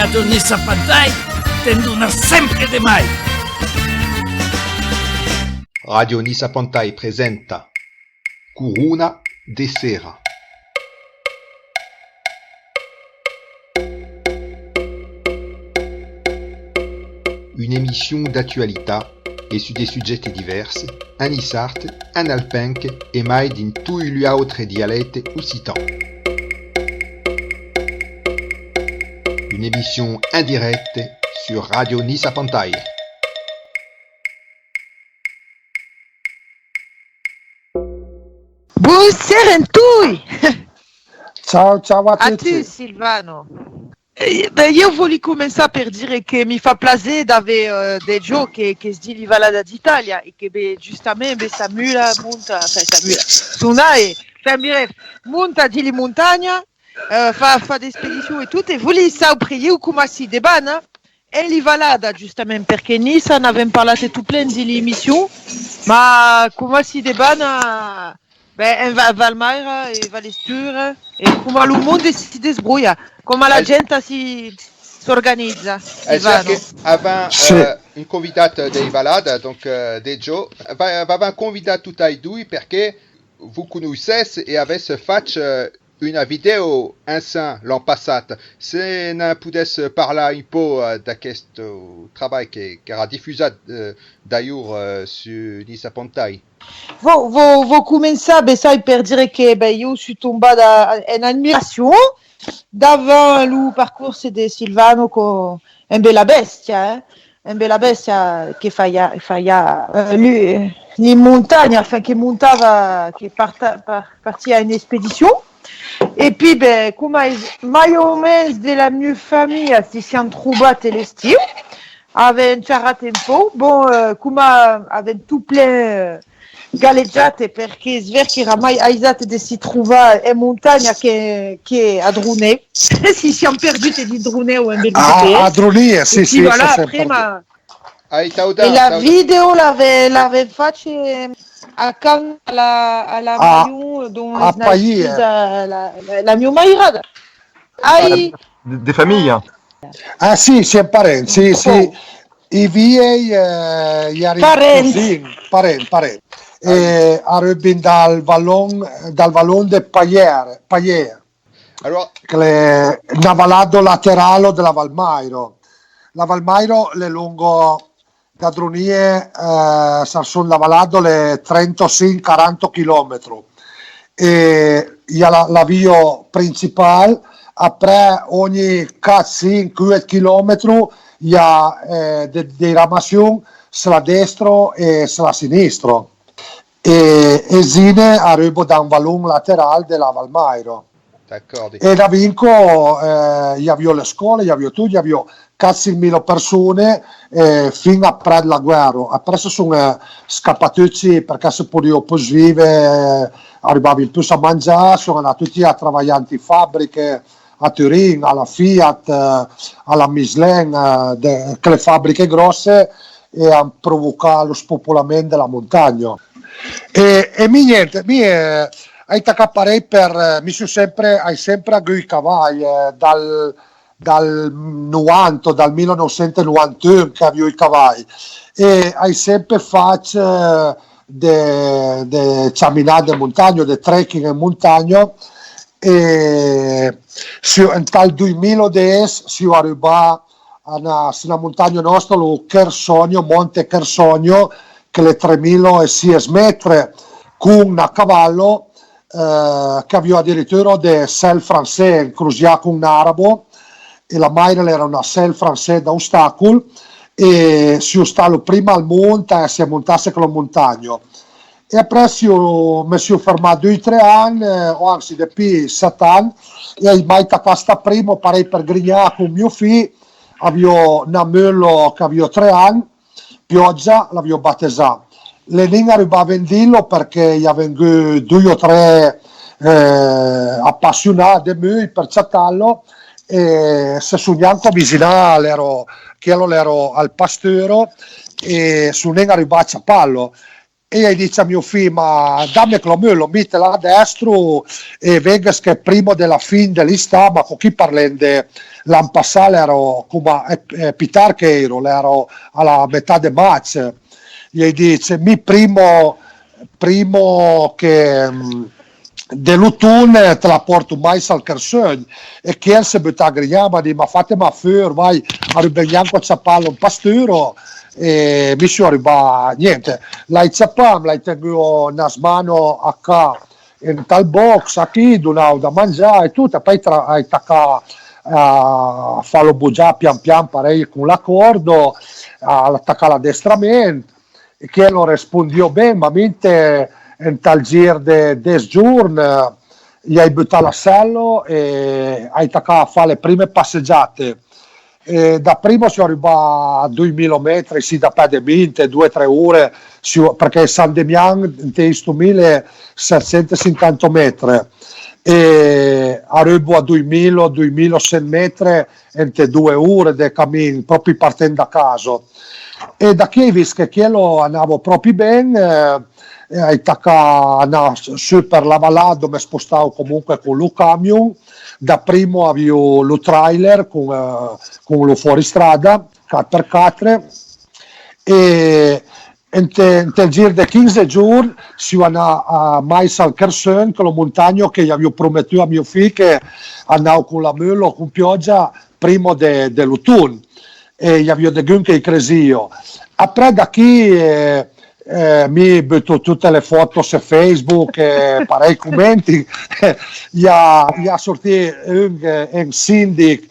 Radio Nisa Pantai, tenduna sempre de mai. Radio Nisa Pantai presenta Corona de Sera. Une émission d'actualità et su des sujets divers, un isart, un alpenc et mai din tous gli autres dialectes occitans. Une émission indirecte sur Radio Nisa Pantai. Buonasera a tutti! Ciao a A tutti. te Silvano. Io voglio cominciare per dire che mi fa piacere avere dei giochi che si dicono Valada d'Italia e che giustamente Samuela monta, monta di montagna, fa delle spedizioni e tutto, e voglio sapere come si debana e li Valada giustamente perché Nisa ne abbiamo parlato tutto plein di emissioni, ma come si debana Valmaira e Valesture e come il mondo si desbrouilla, come la gente si organizza. Avant une convidate dei Valada, donc de Joe, aveva convidato tutti e due perché vous connaissez et avez fait una vidéo enceinte l'an passé. Se ne potesse parler un po' da questo lavoro che era diffuso d'ailleurs su Nisa Pantai. Vou cominciare sai, per dire che io sono tombata in ammirazione davanti al percorso di Silvano con una bella bestia, che lui in montagna, che montava, che partiva in spedizione. E poi, come mai o meno della mia famiglia si siamo trovati l'estiu, avevamo xerrato un po', come avevamo tutto plein galleggiate perché Sverchi era mai aiutato di si trovare in montagna che a Drunè. Si siamo perduti di Drunè o in Belgique. A Drunè, sì, sì. Voilà, prima. E la video l'aveva fatta accanto alla Marion, dove la mia mairada. De famiglia? Ah sì, siamo parenti, sì. I miei parenti. E arrivano dal vallone de Paier. Allora, Che è una vallata laterale della Valmairo. La Valmairo è lungo da Drunie, sono la vallata le 35-40 km. E la via principale, après ogni 4-5 km, il y a dei ramazioni sulla destra e sulla sinistra. E Zine arriva da un vallone laterale della Valmairo. d'accordo. E da Vinco gli avvio le scuole, gli avvio tutto, gli avvio 4.000 persone fino a prima della guerra. Adesso sono scappati perché se potevano vivere, arrivavano più a mangiare, sono andati tutti a lavorare in fabbriche a Turin, alla Fiat, alla Michelin, le fabbriche grosse, e hanno provocato lo spopolamento della montagna. E niente, hai mi sono sempre a i cavalli dal 1991 che avevo i cavalli, e hai sempre fatto de camminate in montagna, de trekking in montagna, e nel 2010 si arriva sulla montagna nostra, lo Chersonio, Monte Chersonio, che le 3.600 metri, con a cavallo, che aveva addirittura del sel francese, cruciato con un arabo, e la Maire era una sel francese da ostacolo, e si è stato prima al monte e si è montato con la montagna. E poi mi sono fermato 2-3 anni, o anzi di più 7 anni, e ho mai questa prima, parei per grignare con mio figlio, avevo una mela che avevo 3 anni, pioggia, l'avevo battezzata. Le linee arrivava a vendirlo perché gli avevo 2 o 3 appassionati di me per chattarlo, e se sognavo avvicinare, ero al pastero, e su linea arrivava a ciappallo. e gli dice a mio figlio, ma dammi Clomullo, mettela a destra e venga che è primo della fine dell'ista, ma con chi parlende l'anno passato ero come Pitar che ero alla metà del match, gli dice mi primo che dell'Utun te la porto mai al Kersogn e che si butta a grigliare, di ma fatemi fuori, vai a rubare a Ciappallo un pasturo e mi sono arrivato niente, l'hai Ciappam, l'hai tenuto una mano a qua in tal box a chi donavo da mangiare e tutto, e poi hai taccato a farlo bugiare pian pian pareil con l'accordo, all'attaccare l'addestramento e che lo rispondiò bene, ma mente in tal giro di 10 giorni gli hai buttato l'assello e hai taccato a fare le prime passeggiate. E da prima si arriva a 2000 metri, sì, da pedamente 2-3 ore, perché San Demian in questo 1750 metri e arrivo a 2000-2600 metri in 2 ore di cammino, proprio partendo da casa. E da qui, visto che quello andavo proprio bene, su per la vallata dove spostavo comunque con lo camion, da primo avevo lo trailer con lo fuoristrada 4x4 e nel giro di 15 giorni si va a Mais al Kersogn, che è lo montagno che gli avevo promesso a mio figlio che andavo con la mula con pioggia prima dell'autunno e gli avevo detto che cresio. Après da qui mi butto tutte le foto su Facebook e parei commenti gli ha sortito un sindaco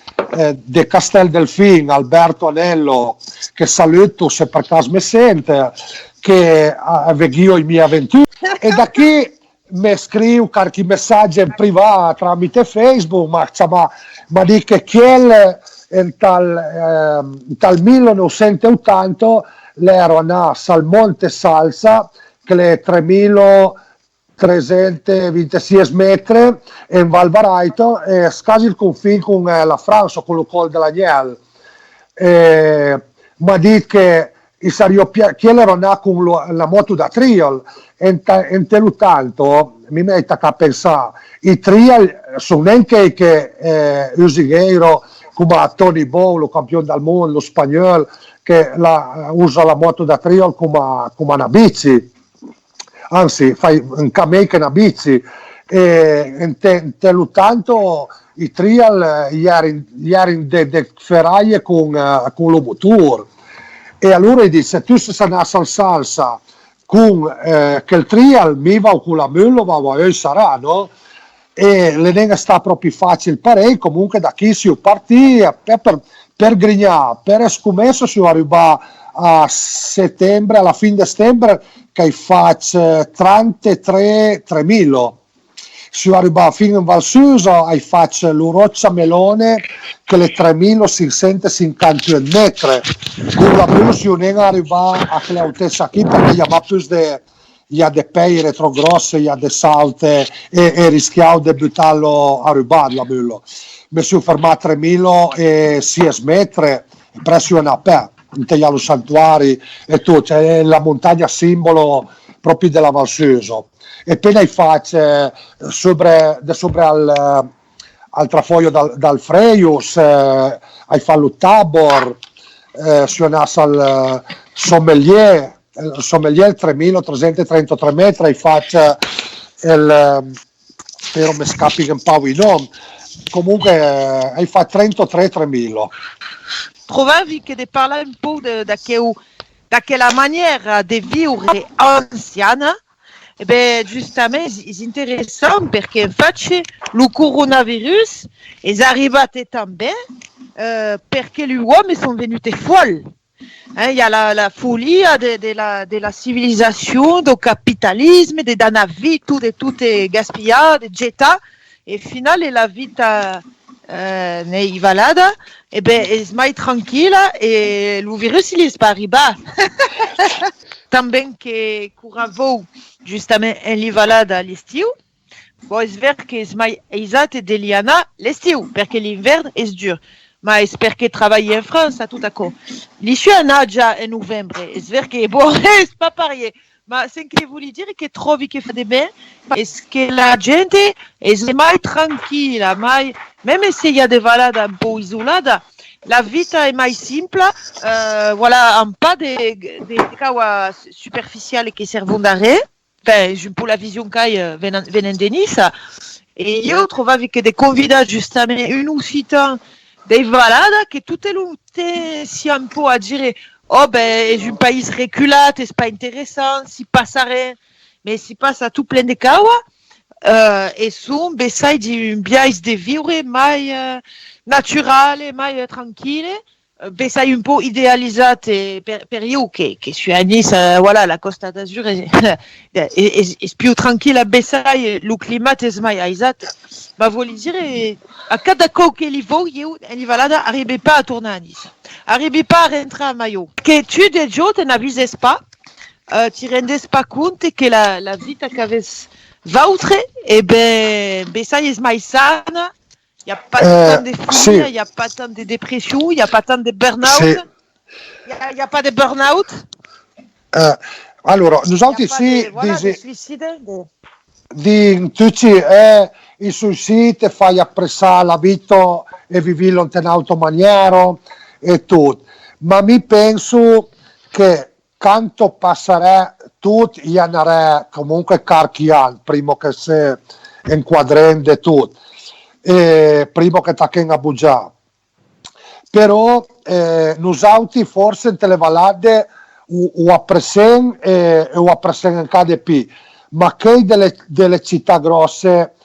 di Castel Delfin, Alberto Anello, che saluto se per caso mi sente, che veghio i miei avventure e da qui mi scrivo qualche messaggio in privato tramite Facebook, ma dico che in tal 1980 l'ero a Salmonte Salsa, che è 3326 metri in Val Varaito e scasi il confine con la Francia, con lo Col de l'Agnel. Ma dico che ero nato con la moto da trial e tanto mi metto a pensare i trial sono neanche che usigheiro come Tony Bow, lo campione del mondo, lo spagnolo che usa la moto da trial come una bici, anzi fai un camei che una bici e tanto i trial gli erano de ferraie con lo motore e allora dice tu se andasse al salsa con che il trial mi va con la mulla va sarà, no? E le ne sta proprio facile parei, comunque da chi si partì per Grignà, per scommesso si arriva a settembre, alla fine di settembre che faccio 33.000 si arriva fino in Val Susa e faccio l'Uroccia Melone che le 3.650 metri con la più si arriva a quelle altezze qui perché gli ha più gli ha dei pei retrogrossi, gli ha dei salte e rischiavo di buttarlo a rubare la mulla. Mi sono fermato a 3.600 metri presso una per intagliare i santuari e tutto, cioè la montagna simbolo proprio della Val Susa. E poi faccio sopra al trafoglio dal Freius, hai fatto il Tabor, suonato al Sommelier 3.333 metri, hai fatto però mi scappi un po' i nomi, comunque hai fatto 33.000. Trovavi che de parlare un po' da quella maniera di vivere anziana. Eh bien, justement, c'est intéressant parce qu'en fait, le coronavirus est arrivé també parce que les hommes sont venus folles. Il y a la folie de la civilisation, du capitalisme, de la vie, tout est gaspillé, de jeta. Et finalement, la vie n'est valada, et bien, est mai tranquille et le virus, il est pas arrivé. Também que curavo justamente em Livalada l'estiu, pois ver que é mais exato de Liana l'estiu, porque l'inverno é dur. Mas porque trabalhei em França, tout à coup. L'estiu é já em novembro, é ver que é bom, é pas pareil. ma se che vuol dire che trovi che fa di bene è che la gente è mai tranquilla, mai, même se il y a des balades un po' isolate, la vita è mai simple, voilà, un pas des cas superficiels che servono da re, pour la vision che venen de Nice, e io trovavo che dei convidati giustamente un uscita dei balades che tutte le si un po' a dire oh ben c'est un pays reculé, c'est pas intéressant, si passerait, mais si passe à tout plein de cawa, et sont besai di un biais de vivre mai naturale, mai tranquille, besai un po' idealizzate per io che su a Nice, voilà, la Costa d'Azur è più tranquilla besai, lo clima è mai aisat, ma vuol dire a cada cosa che li voglio, li valada arrive pas a tornare a Nice. Arrivi pas à rentrer à Mayo. Que tu des jours tu n'avises pas, tu rendes pas compte que la vie qu'avais vautre, et ben ça y est maïsana, il n'y a pas tant de folie, il n'y a pas tant de dépression, il n'y a pas tant de burn-out, il n'y a pas de burn-out. Allora, nous autres ici, il suicide fai appressare la vita e vivi lontanato maniero e tutto, ma mi penso che quando passerà tutto, io andrei comunque carchian prima che si inquadrende tutto, e prima che tacchen a bugiare. Però noi altri forse in televalade o appresen e o appresen anche di più, ma che delle città grosse,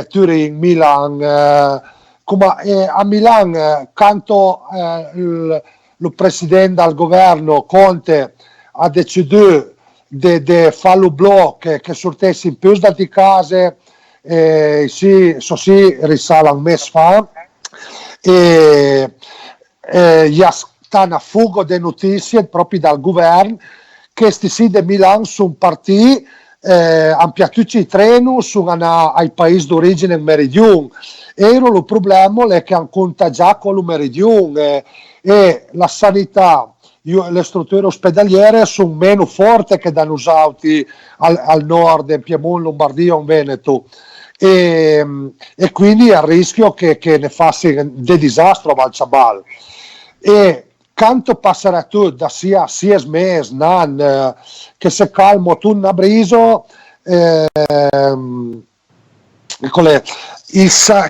Turin, Milan, come a Milan, quando il presidente del governo Conte ha deciso di fare il blocco che sortesse in più di case, sì, risale un mese fa, e sta una fuga di notizie proprio dal governo che questi sì di Milan sono partiti, hanno piaciuto i treni, sono andati ai paesi d'origine in meridione. Il problema è che hanno contagiato con il meridione e la sanità, le strutture ospedaliere sono meno forti che da noi al nord, in Piemonte, Lombardia o in Veneto. E quindi a rischio che ne faccia dei disastri a Valciabal. E quando passerà tutto da sia mesi, che si calma tutto a briso, il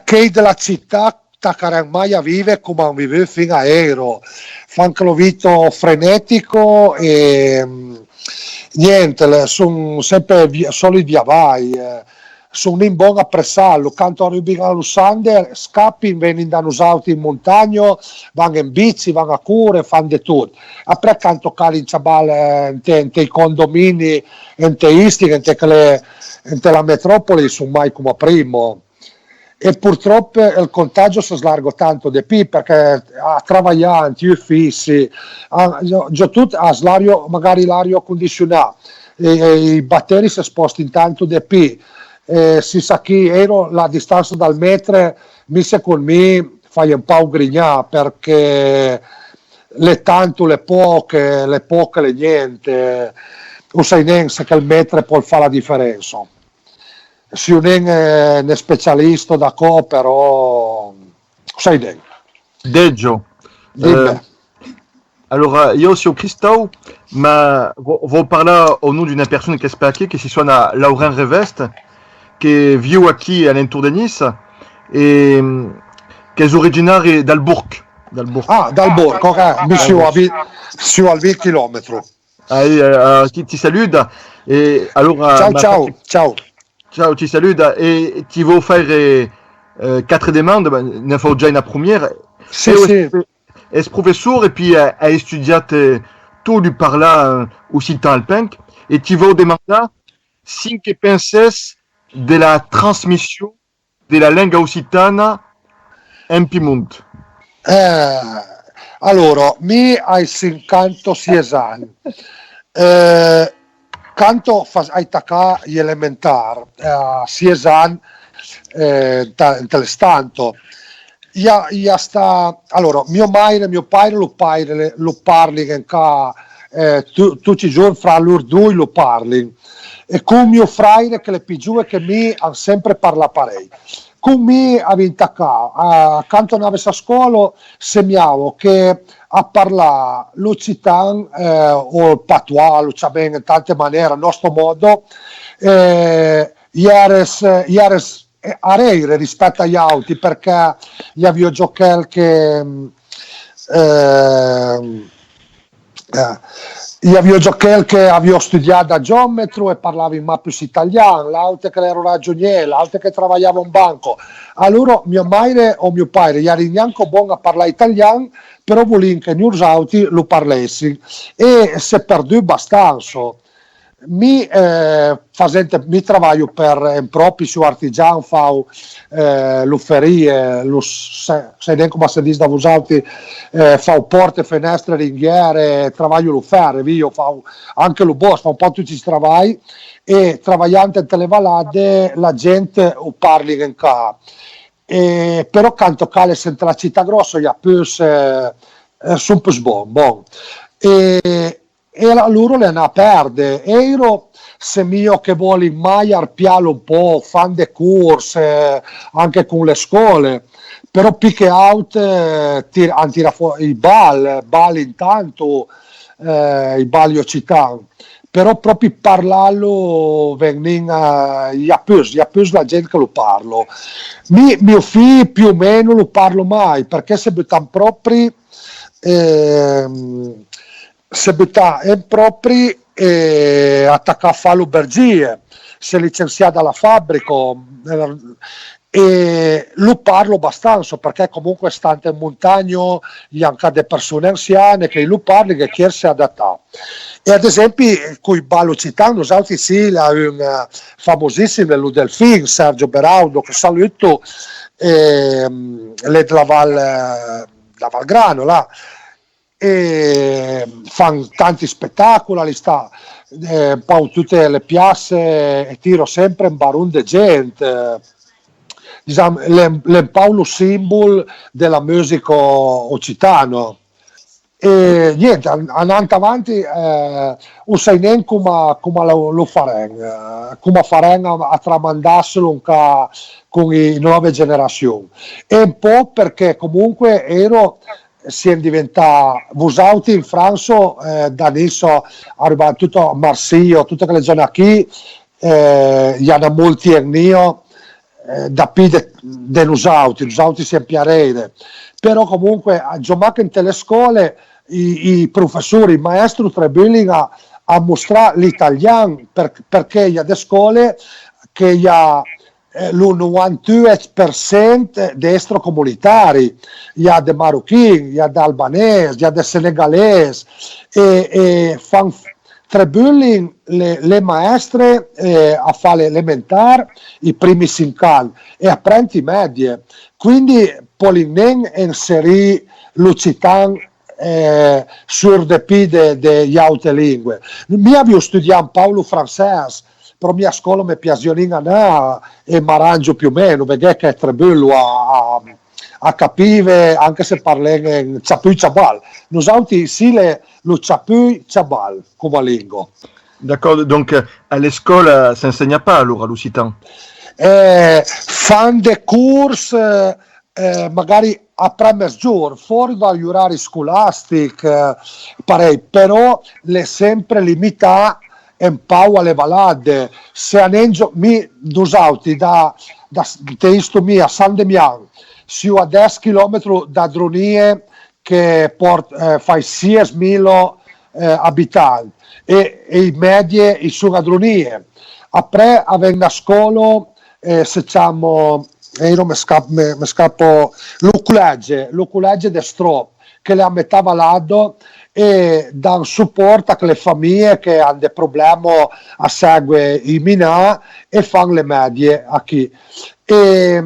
che della città taccaranno mai a vivere come non vive fino a Ero, fanno lo vito frenetico e niente, sono sempre solo via vai, sono in buona a pressarlo, quando arrivi a Lussander scappi, vengono usati in montagna, vanno in bici, vanno a cure, fanno di tutto. Après quando cali in Ciabal, in condomini, in teistiche, in la metropoli, sono mai come prima. E purtroppo il contagio si slarga tanto di più perché a lavorare in uffici, magari l'aria condizionata, i batteri si spostano tanto di più. Si sa che la distanza dal metro secondo me fai un po' grignare perché le tanto, le poche, le niente, non sai neanche che il metro può fare la differenza. Se non è un specialista da co, però sai neanche. Deggio. Alors, il y a aussi au Christophe, mais on va parler au nom d'une personne qui est spéciale, qui se chiama Lauren Revest, che vive qui all'intorno di Nice e che è originario dal Bourg. Ah, dal Bourg, ok, mi siamo al 20 km. Ti saluta e allora ciao, ti saluta e ti vuoi fare 4 domande, ne fa già una première. Sì. È professore e poi hai studiato tu lui parla occitan alpin e ti vuoi domandare si che penses della trasmissione della lingua occitana in Piemonte. Allora, mi hai 56 anni. Quando hai taccato gli elementari, a 6 anni, tanto, allora, mio padre lo parli tutti i giorni fra loro due lo parli. E con mio frate che le più giù che mi hanno sempre parlato parecchio. Con me a Vintacà, accanto a a scuola, semiavo che a parlare l'Occitan o il patois, lo c'è bene in tante maniere, a nostro modo, ieres areire rispetto agli altri, perché gli avevo giocato che io avevo giocato che avevo studiato a geometro e parlavo in mappus italiano, l'altro che ero ragioniere, l'altro che lavorava in banco. Allora mia madre o mio padre gli erano neanche buono a parlare italiano, però volevano che noi altri lo parlassi e si è perduto abbastanza. Mi lavoro per proprio su artigiano, fau l'ufferie, sai come si dice da voi altri, fau porte, finestre, ringhiere, lavoro l'ufferie, io fau anche lo boss, fa un po' tutti questi lavori e lavorando in televalade la gente parli in casa. Però canto cale sempre la città grossa, gli appus sono più buoni. E loro le hanno a perdere. Ero se mio che vuole mai arpiare un po', fan de corse anche con le scuole, però pick out hanno tirato fuori i ball intanto, i balli occitani, però proprio parlarlo vengono gli appus la gente che lo parlo. Mio figlio più o meno lo parlo mai, perché se buttano proprio se butta in propri e attacca a fare l'aubergie, si è licenziata dalla fabbrica e lo parlo abbastanza perché comunque stante in montagna gli anche delle persone anziane che lo parli che chi si adatta. E ad esempio con i ballo citando altri sì, un famosissimo lo Delfin, Sergio Beraudo che saluto, le della Valgrano là, e fanno tanti spettacoli, sta poi tutte le piazze e tiro sempre un barun de gente, diciamo le Paolo simbolo della musica occitano. E niente, andando avanti non sai neanche come lo faranno, come faranno a tramandarselo con le nuove generazioni, e un po' perché comunque si è diventato Vusauti in Francia da adesso arriva tutto a Marsiglia, tutte quelle zone qui gli hanno molti ennio da più di Vusauti si impiarere, però comunque a giocare in le scuole i professori, i maestri trebbiano a mostrare l'italiano perché gli ha delle scuole che gli ha l'92% di extracomunitari, il y a dei marocchini, il y a dei albanesi, il y a dei senegalesi e fanno trebbiano le maestre a fare l'elementare, i primi 5 anni e apprendi medie, quindi Polinen inserì l'occitano sur de pide degli altre lingue. Mi avevo studiato Paolo francese, però mia scuola mi piaceva e mi arrangio più o meno, perché è tre bello a capire, anche se parla in Ciapui Ciabal. Noi altri sì lo Ciapui Ciabal come lingua. D'accord, donc à l'école, ça n'enseigne pas allora l'occitan? Fan de corsi magari a premier giorno, fuori dagli orari scolastici, però le sempre limitato un po' alle valade. Se anengio mi dusauti da testo mia a San Demiano, si a 10 km da Dronie che fa 6.000 abitanti e i medie sono a Dronie. Après avendo a scuola se diciamo io mi scappo lo collegio di Strop che le a metà valado e dà supporto a quelle famiglie che hanno dei problemi a seguire i minà e fanno le medie a chi. E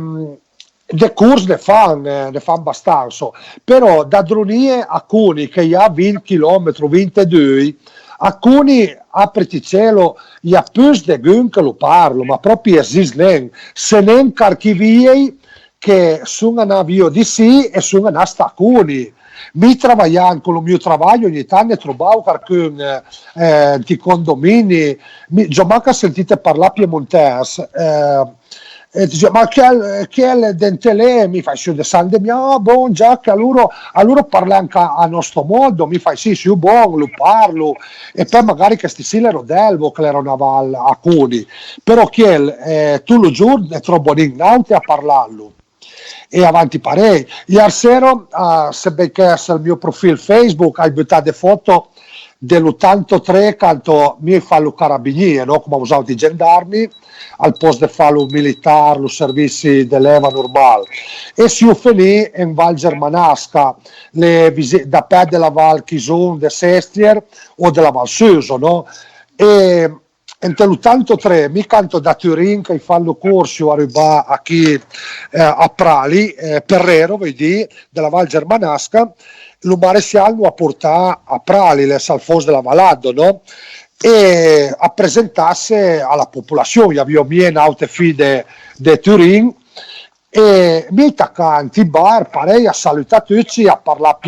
dei corsi ne fanno abbastanza, però da Dronie a Cuni che ha 20 km, 22, alcuni a Preticello gli ha più di gun che lo parlo, ma proprio esiste se ne carchiviei che sono a Vio di sì e sono a Stacuni. Mi travagliando con il mio lavoro ogni tanto trovavo qualcuno di condomini, già manca sentite parlare piemontese, e dice, ma che è dentele? Mi fai su de San Demiano, buon già che allora parla anche a nostro modo, mi fai sì, buon, lo parlo, e poi magari che sti l'ero delvo, che l'ero naval a Cuni, però che tu lo giuro è troppo ignorante a parlarlo. E avanti parei. Ieri sera, se beccasse il mio profilo Facebook, hai buttato foto dell'83 quando mi fa lo carabiniere, no? Come ho usato i gendarmi, al posto di fare lo militare, lo servizi dell'EVA normale. E si finì in Val Germanasca, da per della Val Chison, de Sestier o della Val Suso, no? E entro l'83 mi canto da Turin che fanno corso arriva a chi a Prali, Perrero, vedi, della Val Germanasca, lo maresciallo lo ha portato a Prali, le Salfos della Valaddo, no? E a presentarsi alla popolazione, avevo mie naute fide di Turin e mi attaccanti bar parei a salutare tutti a parlare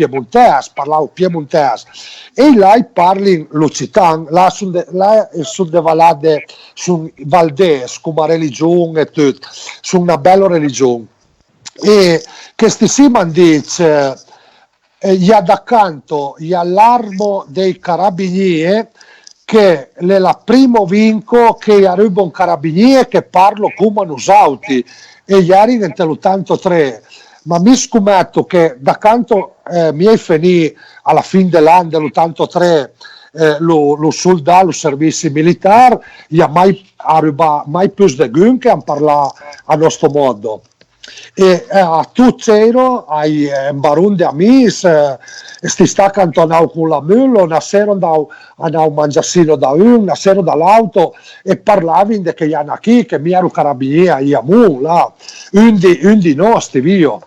parlavo piemontese e là parli l'Occitan, là sul de Valade su Valdes come religione e tutto, su una bella religione e che si dice gli d'accanto gli allarmo dei carabinieri che è la primo vinco che arriva un carabiniere che parlo come usauti e ieri nell'83 ma mi scommetto che da canto mi è finito alla fine dell'anno dell'83 lo soldato, lo servizio militare gli ha mai più di che hanno parlato a nostro modo e a tutti ai barun di amis sti sta cantonau con la mulo una sera andavo a un mangiassino da una sera dall'auto e parlavi di che hanno qui che mi ero carabiniere io là un di nostri via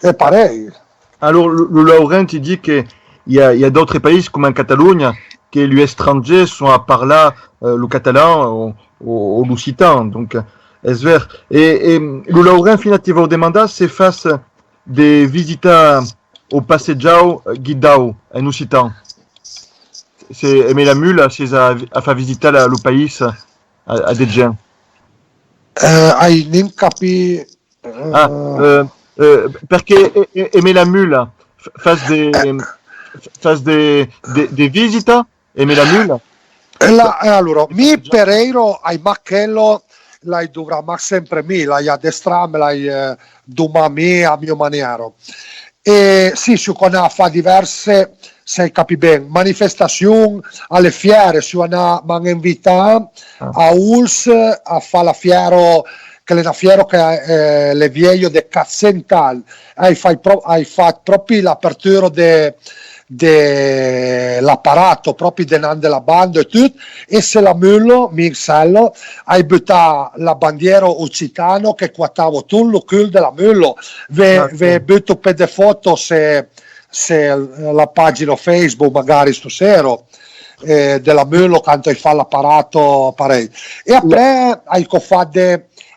e parei. Alors, le Laurent, il dit qu'il y a d'autres pays, comme en Catalogne, que les étrangers sont à parler le catalan ou l'occitan. Donc, es ver. Et le Laurent, finalement, va demander si face des visites au passeggiao guidao en occitan. C'est aimer la mule, c'est à faire visiter le pays à des gens. Hai non capi. Perché aimer la mule, face des visites, aimer la mule. Allora, mi Pereiro ai Macchello l'hai dovrà ma sempre mi, l'hai addestrame, l'hai domami a mio maniero. E sì, su con fa diverse, se capi bene, manifestazioni alle fiere, su una invita a Uls a fare la fiero che è una fiera che è le vieglio de Cazzental, hai fatto proprio l'apertura dell'apparato proprio della banda e tutto, e se la mullo Mirsello hai buttato la bandiera occitano che quattavo tu lo cul della mullo ve butto per le foto se la pagina Facebook magari stasera della mullo quando hai fatto l'apparato parei e poi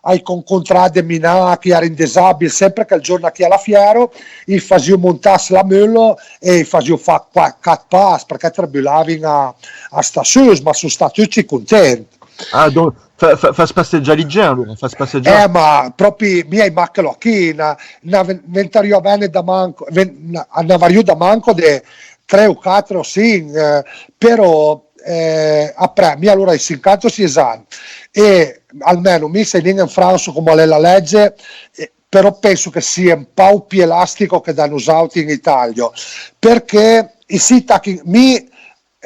hai incontrato Minà che era indesabile sempre che il giorno che alla fiera gli facevo montare la mullo e gli facevo fare 4 pass perché trabulavi a stazione ma sono stati tutti contenti. Ah, donc fa passeggiare i generi, fa passeggiare. Ma proprio mi hai macchelo qui, ventario bene da manco, andario da manco de 3 o 4 sì, però mi allora i 50 si esami e almeno mi sei in Francia come è la legge, però penso che sia un po' più elastico che danno usati in Italia perché mi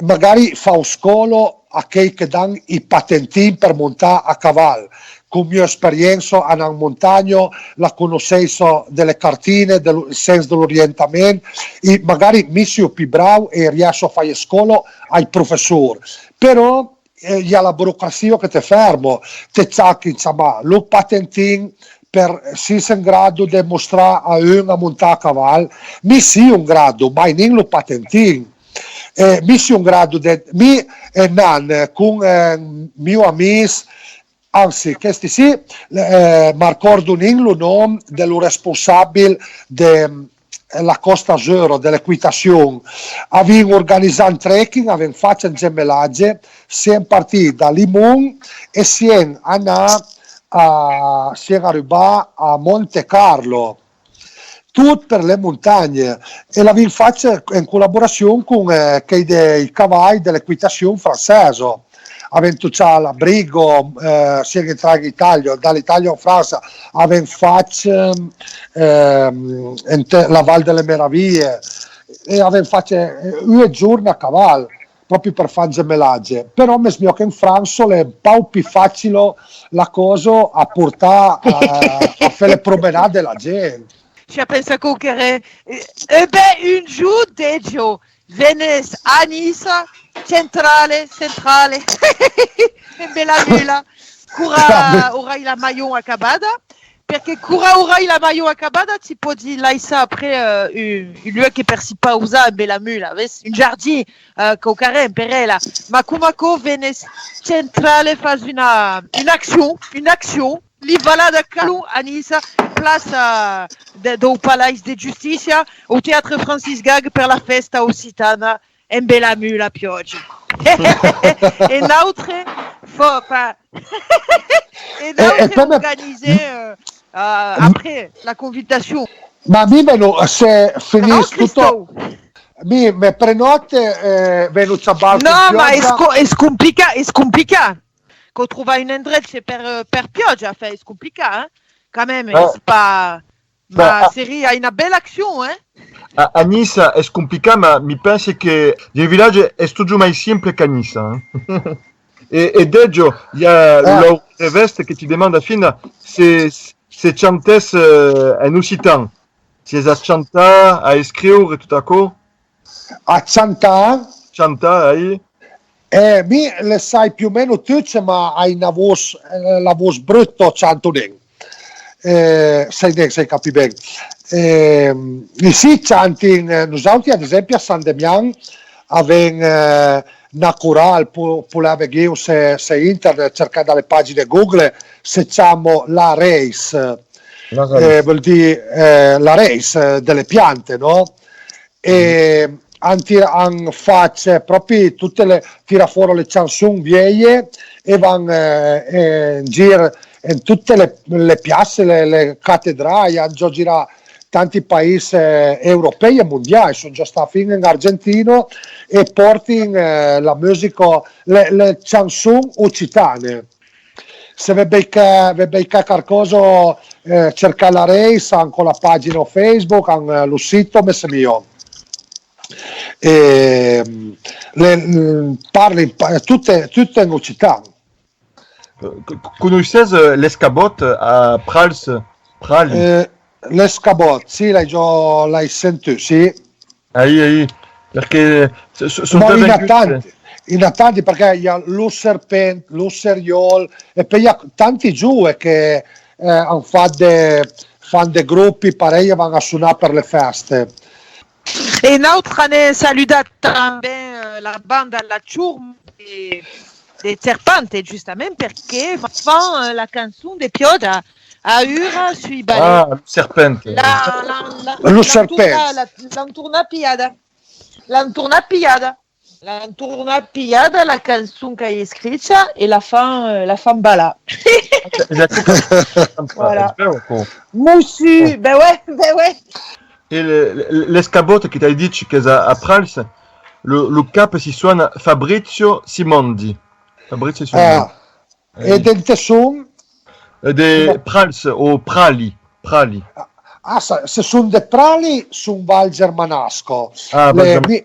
magari fa un scolo a chi che danno i patentini per montare a cavallo con mia esperienza a una montagna, la conoscenza delle cartine, del senso dell'orientamento, e magari mi sono più bravo e riesco a fare scolo ai professori, però hi ha la burocrazia che ti fermo, ti sacchi, insomma, lo patentino per si sei in grado di mostrare a uno a montare a cavallo, mi sia un grado, ma non lo patentino. Mi sia un grado di con mio amico anzi, questi sì, mi ricordo il nome dello responsabile la Costa Azzurra dell'Equitation, abbiamo organizzato un trekking, abbiamo fatto un gemellaggio, siamo partiti da Limon e siamo arrivati a Monte Carlo, tutto per le montagne, e l'abbiamo fatto in collaborazione con dei cavalli dell'Equitation francese. Abbiamo toccato l'abrigo, sia che tra l'Italia, dall'Italia in Francia, abbiamo fatto la Val delle Meraviglie e abbiamo fatto 2 giorni a cavallo proprio per fare gemellaggio. Però mi sembra che in Francia è un po' più facile la cosa a portare a fare le promenade della gente. Je penso che un giorno Deggio Venice a Nice centrale in bella mula cura ora la maillot accabada perché cura ora la maillot accabada si può dire là ça après un lieu che per si pausa in bella mula un giardin qu'au carré per la ma come Venice centrale fa un'action li va da Calou a Nice place do Palais de Justicia au Théâtre Francis Gag per la festa occitana in bella mula pioggia e l'altre organisé après la convitation. Ma mi se finisce tutto mi prenote venuto a Balco. No, ma è complicato. Quand on trouve une endresse per pioggia, è complicato, quand même, c'est pas... Ma série a une belle action, hein? A Nice è complicato, ma mi penso che il villaggio è tutto mai simple che a Nice. E Deggio, il y a Laure Veste che ti demanda fino se chantes en occitan. Si es a chantar, a scrivere tutto a co? A chantare? Chantare, mi le sai più o meno tutte, ma hai la voce brutta canto den. Sai capi bene. Sì, chanti, noi ad esempio a San Demian avevamo una chorale, può vedere se internet, cercare dalle pagine Google, se chiamo la race, vuol dire la race delle piante, no? E hanno fatto proprio tutte le, tira fuori le canzoni vecchie e vanno in giro in tutte le piazze, le cattedrali, hanno girato tanti paesi europei e mondiali, sono già stato fino in Argentina e portano la musica, le canzoni occitane. Se vi becca qualcosa, cercare la race, anche con la pagina Facebook, anche lo sito, messo mio. Parli tutte in occitano. Conoscete l'escabot a Prali? L'escabot, sì, l'hai sentito, sì. Perché sono in tanti perché il y a lo serpente, lo seriol e poi tanti giù che hanno fatto dei gruppi parecchi vanno a suonare per le feste. E un'altra ne saluta anche la banda La Ciurma dei Serpenti, giustamente perché fanno la canzone di Pioggia a Ura sui ballet. Ah, il serpente. Lo serpente. L'Antournapillada, la canzone che è scritta e la fan balla. Voilà. Moussu, ben ouais. Et l'escabot qui t'a dit que à Prals, le cap si suona Fabrizio Simondi. E del tesson? De Prals o Prali. Se sono de Prali, sono Val Germanasco. Magari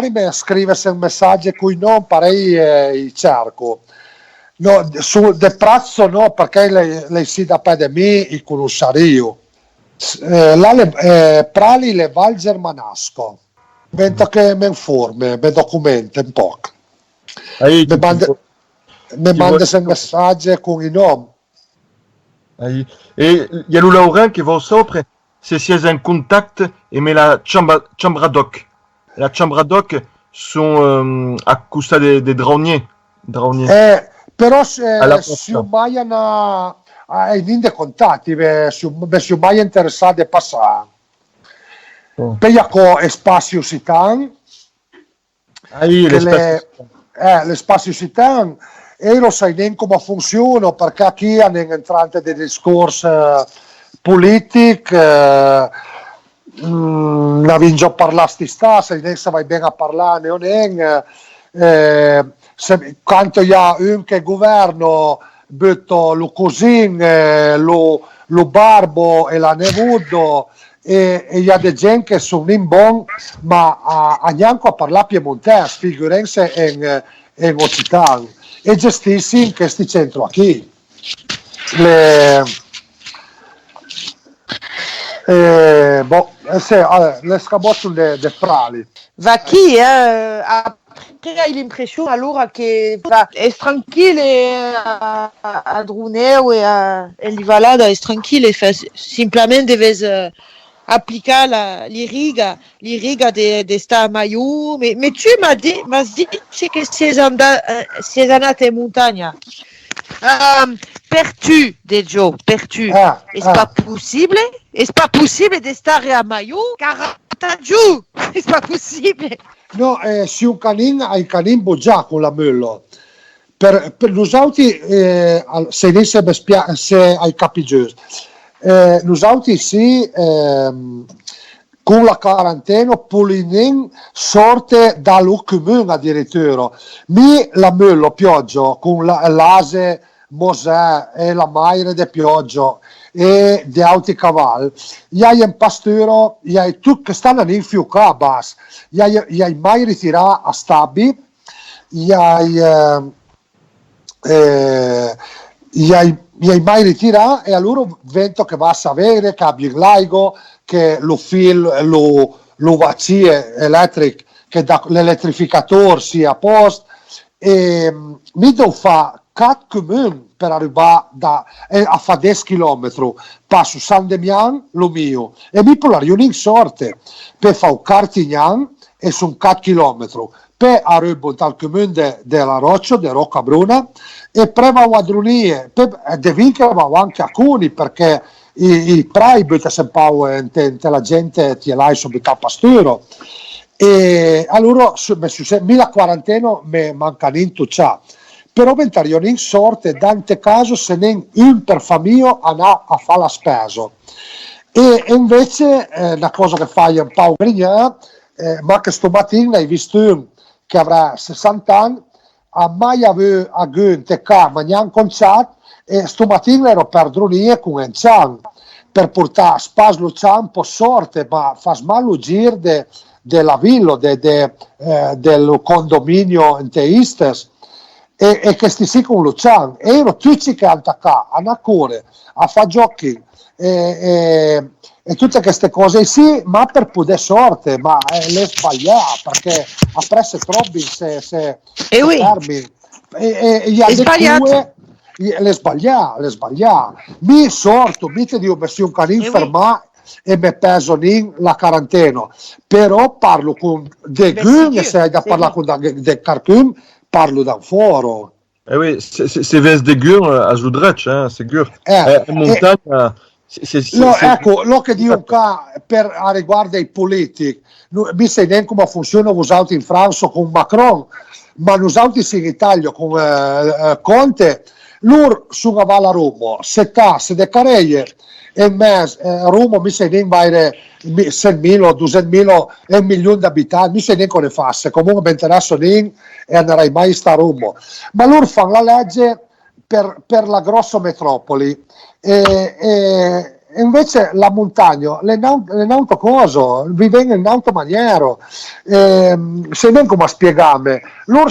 mi scrive un messaggio cui non parei cerco. No, su de Prazzo no, perché lei si da pedemi il conoscerio. Prali le Val Germanasco. Mentre che mi informi, mi documenta un po'. Mi manda un messaggio con i nomi. Et il y a le Laurent qui va sopra, se si è in contact e me la Chambradoc. La Chambradoc sono accustate dei draunier. Però se mai in contatti, se mai interessati a passare. Peiaco e spazio sitan, le spazio sitan, e lo sai neanche come funziona, perché qui hanno entrato dei discorsi politici, ne abbiamo già parlato se vai bene a parlare o non, quanto hi ha un che governo butto lo così, lo barbo e la nevudo, e hi ha dei gente che sono in bon, ma a neanche a parlare piemontese, figurense in Occitano, e gestissi in questi centri qui. Le scabotto de frali. Va qui, après il l'impression allora che è tranquille a Druneo e a Livalada, è tranquille, simplemente deve applicare l'irriga de sta Maiù, mais tu m'as dit que c'est andate in montagna. Per-tu, Deggio, per-tu, est-ce pas possible? Est-ce pas possible de stare a Maiù? Car giù, è pas possibile. No, si un canin hai canin già con la mello. Per l'usauti, se hai capi giusto, l'usauti sì, con la quarantena, Polinin sorte dallo comune addirittura. Mi la mello pioggia con l'ase Mosè e la Maire de Pioggia e di auti cavalli, gli hai in pasturo, gli hai tu che stanno in fiuca bas, gli hai mai ritirato a stabi, gli hai mai ritirato, e allora vento che va a sapere che abbia l'aigo, che lo lo vacie elettrico, che da l'elettrificatore sia a posto, e mi devo fare 4 comuni per arrivare a fare 10 km, passo San Demian, lo mio, e mi per la riunione sorte, per fare un Cartignan, e sono 4 km, per arrivare dal comune della Roccia, di Roccabruna, e prima a Drunie, devi che va anche a Cuni, perché i prai buttano sempre la gente ti l'hai subito a pasturo, e allora la quarantena mi manca niente ciò. Però ventario in sorte, dante caso se ne un per famiglia andà a fare la spesa, e invece una cosa che fai un po' brignà, ma che sto mattino hai visto un che avrà 60 anni, ha mai avuto a Gunte ma neanche conciato, e sto mattino ero per Drunie con un cian per portare a spaslo cian un po' sorte, ma fa smallo giro della villa, del condominio inteistes, e che sti sì con Luciano, e ero tutti che attacca a Nacore, a fa giochi e tutte queste cose sì, ma per poter sorte, ma le sbagliare, perché a presso troppi se fermi, e gli altri le sbagliare, mi sorto, mi te dico se un canino ferma e mi peso in la quarantena, però parlo con De Gun, e se hai da parlare con De Carcun, parlo da foro. Oui, c'est vez de gur a Zoudrec, sicuro. In montagna... Ecco, lo che dico qua per riguardo ai politici, mi sai neanche come funziona usati in Francia con Macron, ma usati in Italia con Conte, loro sono a Vala Roma, se de Careie, e Roma mi sai neanche 100.000 o 200.000 e 1 milione di abitanti, mi sai neanche come fasse, comunque mi interessa e andrai mai sta a Roma, ma loro fanno la legge per la grossa metropoli, e invece la montagna le un'altra cosa, vive in un'altra maniera, se non come spiegare, loro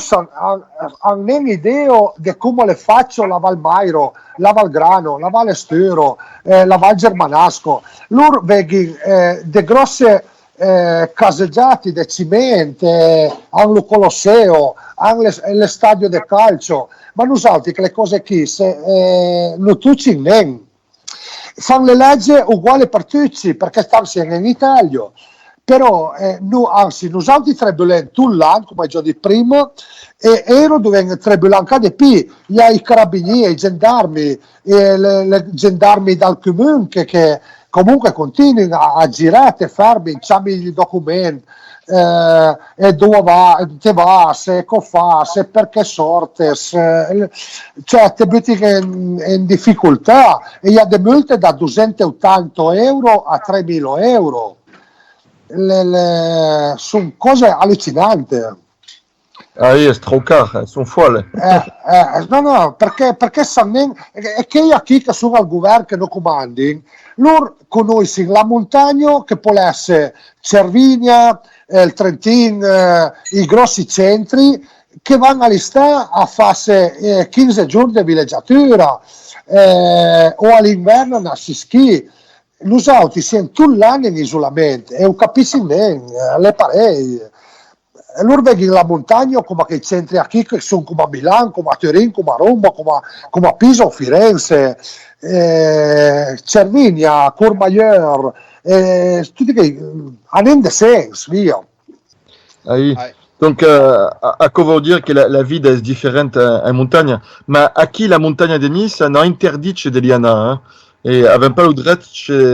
hanno un'idea di come le faccio la Val Mairo, la Val Grano, la Val Estero, la Val Germanasco, loro vedono de grosse caseggiati di cimento, hanno il Colosseo, hanno le stadio di calcio, ma non salti che le cose qui non tutti non fanno le leggi uguali per tutti, perché stanno in Italia, però anzi, noi altri trebbiamo tutto l'anno, come già di prima, e ero dove trebbiamo anche più, i carabinieri, i gendarmi, le gendarmi dal comune che comunque continuano a girare, fermi, c'hanno i documenti, e dove va, se fa, se perché sorte, cioè te butti in difficoltà, e hi ha delle multe da 280 euro a 3.000 euro. Sono cose allucinanti. Ah oui, c'est trop car, elles sont folles. No, perché è che io qui che sono al governo che non comandi, loro conoscono la montagna che può essere Cervinia, il Trentino, i grossi centri che vanno all'estate a fare 15 giorni di villeggiatura o all'inverno a schi. Noi altri siamo tutto l'anno in isolamento e non capisci niente, le parei. Loro vedono la montagna come che i centri qui che sono come a Milano, come a Torino, come a Roma, come a Pisa o Firenze, Cervinia, Courmayeur, tutti che hanno un senso, via. Ah oui. Ouais. Donc, à quoi veut dire que la vie est différente en montagne? Mais à qui la montagne de Nice n'a interdit chez Deliana, hein? Et avait pas le droit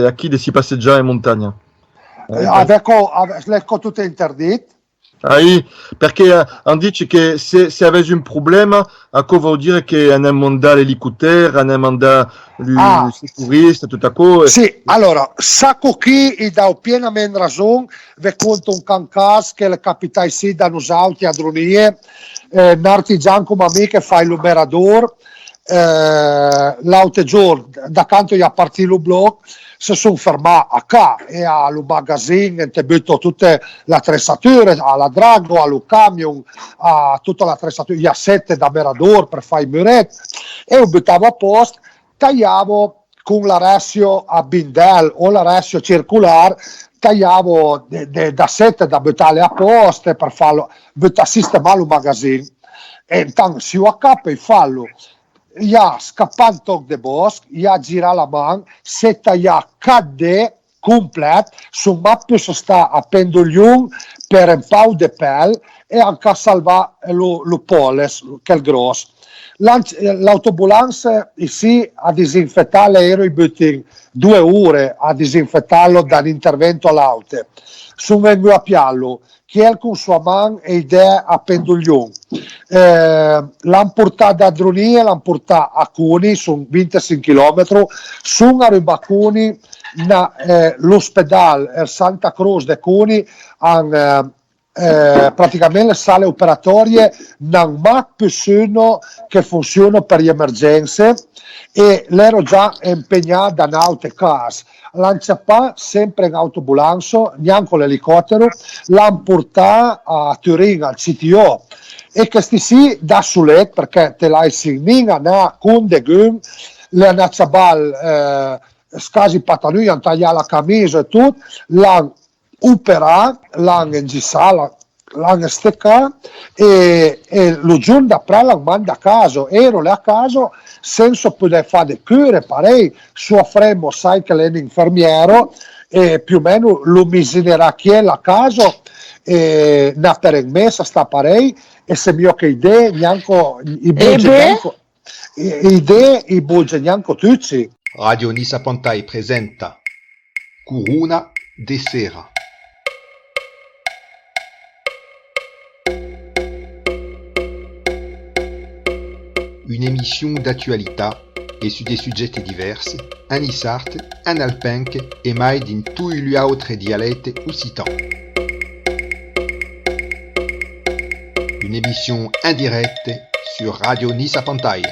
à qui de s'y passer déjà en montagne. Ecco tutto interdito. Ah oui, perché on dice che se avessi un problema, a cosa vuol dire che hanno mandato l'elicottero, hanno mandato il sicurista, tutto cosa. Sì, allora, sacco chi gli dà pienamente ragione, vi conto un cancas che le capitai sì da noi altri a Dronie, un artigiano come me che fa il numerador, l'altro giorno, da canto gli ha partito il blog, si sono fermati a qua e al magazzino e ti butto tutte le attrezzature, alla drago, allo camion, a tutta l'attrezzatura, gli assetti da merador per fare i muretti, e lo buttavo a posto, tagliavo con la ratio a bindel o la ratio circolare, tagliavo da sette da buttare a posto per farlo, buttare sistemare il magazzino, e intanto si va a capo e fallo. Gli ha scappato de bosco, gli ha girato la mano, se taglia cadde completo, su mappe si sta a pendogliun per un po' di pelle e anche salva lo poles, che è il grosso. L'autobulanza ici a disinfettare l'aereo i butti 2 ore a disinfettarlo dall'intervento all'auto. Sono venuto a piallo, chi è con sua mano e idea a pendoglion. L'hanno portato a Dronie, l'hanno portato a Cuni, sono 25 km, sono arrivato a Cuni, l'ospedale Santa Cruz de Cuni hanno praticamente le sale operatorie non ha persone che funzionano per le emergenze e l'ero già impegnato da un'altra casa. L'hanno sempre in autobulanzo, neanche l'elicottero, l'hanno portato a Torino al CTO e questi sì da sulet perché te l'hai signinga con de gum, le hanno zabal scasi pantaloni, hanno tagliato la camicia e tutto, l'hanno operato, l'hanno ingissato, l'hanno steccato e lo giorno dopo l'hanno mandato a casa, ero lì a casa senza poter fare le cure, parei, suo fremo sai che è un infermiero e più o meno lo misinerà chi è a casa e na per il mese sta parei e se mio che idee neanche i budget neanche tutti. Radio Nisa Pantai presenta Curuna de Sera. Une émission d'actualité et sur des sujets divers, en isart, en alpenc et mai in tous gli autres dialectes occitans. Une émission indirecte sur Radio Nisa Pantai.